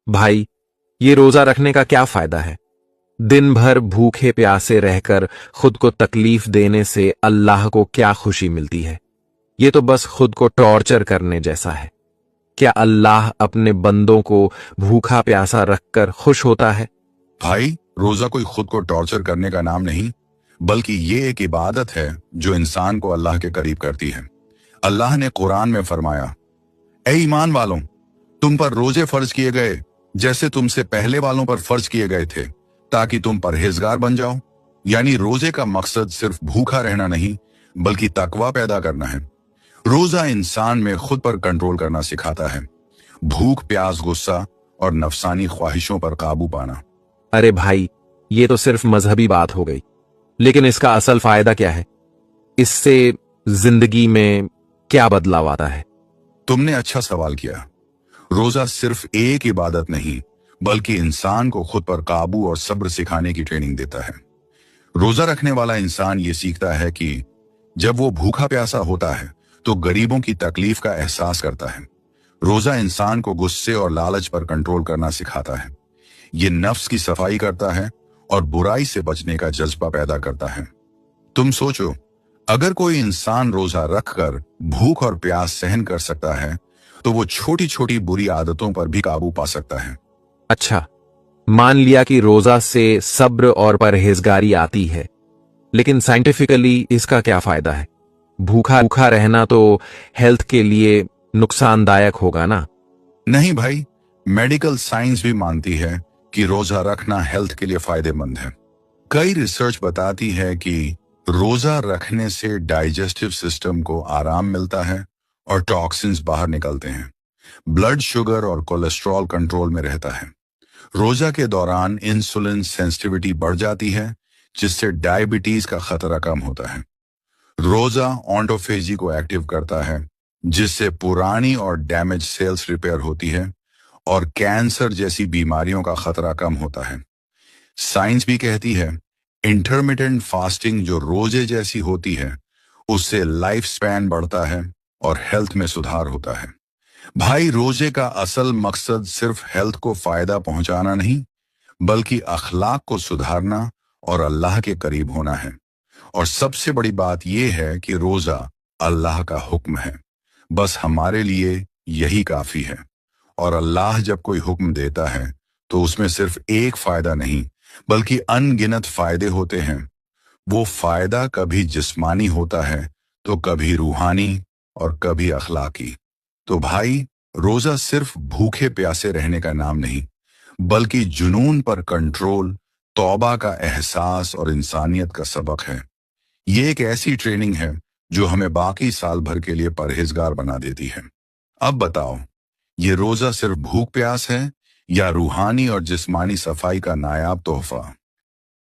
भाई, ये रोजा रखने का क्या फायदा है? दिन भर भूखे प्यासे रहकर खुद को तकलीफ देने से अल्लाह को क्या खुशी मिलती है? ये तो बस खुद को टॉर्चर करने जैसा है। क्या अल्लाह अपने बंदों को भूखा प्यासा रखकर खुश होता है? भाई, रोजा कोई खुद को टॉर्चर करने का नाम नहीं, बल्कि ये एक इबादत है जो इंसान को अल्लाह के करीब करती है। अल्लाह ने कुरान में फरमाया, ए ईमान वालों, तुम पर रोजे फर्ज किए गए जैसे तुमसे पहले वालों पर फर्ज किए गए थे, ताकि तुम परहेजगार बन जाओ। यानी रोजे का मकसद सिर्फ भूखा रहना नहीं, बल्कि तकवा पैदा करना है। रोजा इंसान में खुद पर कंट्रोल करना सिखाता है, भूख प्यास गुस्सा और नफसानी ख्वाहिशों पर काबू पाना। अरे भाई, ये तो सिर्फ मजहबी बात हो गई, लेकिन इसका असल फायदा क्या है? इससे जिंदगी में क्या बदलाव आता है? तुमने अच्छा सवाल किया। रोजा सिर्फ एक इबादत नहीं, बल्कि इंसान को खुद पर काबू और सब्र सिखाने की ट्रेनिंग देता है। रोजा रखने वाला इंसान ये सीखता है कि जब वो भूखा प्यासा होता है तो गरीबों की तकलीफ का एहसास करता है। रोजा इंसान को गुस्से और लालच पर कंट्रोल करना सिखाता है। ये नफ्स की सफाई करता है और बुराई से बचने का जज्बा पैदा करता है। तुम सोचो, अगर कोई इंसान रोजा रखकर भूख और प्यास सहन कर सकता है, तो वो छोटी छोटी बुरी आदतों पर भी काबू पा सकता है। अच्छा, मान लिया कि रोजा से सब्र और परहेजगारी आती है, लेकिन साइंटिफिकली इसका क्या फायदा है? भूखा भूखा रहना तो हेल्थ के लिए नुकसानदायक होगा ना? नहीं भाई, मेडिकल साइंस भी मानती है कि रोजा रखना हेल्थ के लिए फायदेमंद है। कई रिसर्च बताती है कि रोजा रखने से डाइजेस्टिव सिस्टम को आराम मिलता है और टॉक्सिन्स बाहर निकलते हैं। ब्लड शुगर और कोलेस्ट्रॉल कंट्रोल में रहता है। रोजा के दौरान इंसुलिन सेंसिटिविटी बढ़ जाती है, जिससे डायबिटीज का खतरा कम होता है। रोजा ऑटोफेजी को एक्टिव करता है, जिससे पुरानी और डैमेज सेल्स रिपेयर होती है और कैंसर जैसी बीमारियों का खतरा कम होता है। साइंस भी कहती है, इंटरमिटेंट फास्टिंग जो रोजे जैसी होती है, उससे लाइफ स्पैन बढ़ता है और हेल्थ में सुधार होता है। भाई, रोजे का असल मकसद सिर्फ हेल्थ को फायदा पहुंचाना नहीं, बल्कि अखलाक को सुधारना और अल्लाह के करीब होना है। और सबसे बड़ी बात यह है कि रोजा अल्लाह का हुक्म है, बस हमारे लिए यही काफी है। और अल्लाह जब कोई हुक्म देता है तो उसमें सिर्फ एक फायदा नहीं, बल्कि अनगिनत फायदे होते हैं। वो फायदा कभी जिस्मानी होता है, तो कभी रूहानी और कभी अखलाकी। तो भाई, रोजा सिर्फ भूखे प्यासे रहने का नाम नहीं, बल्कि जुनून पर कंट्रोल, तौबा का एहसास और इंसानियत का सबक है। ये एक ऐसी ट्रेनिंग है जो हमें बाकी साल भर के लिए परहेजगार बना देती है। अब बताओ, ये रोजा सिर्फ भूख प्यास है या रूहानी और जिस्मानी सफाई का नायाब तोहफा?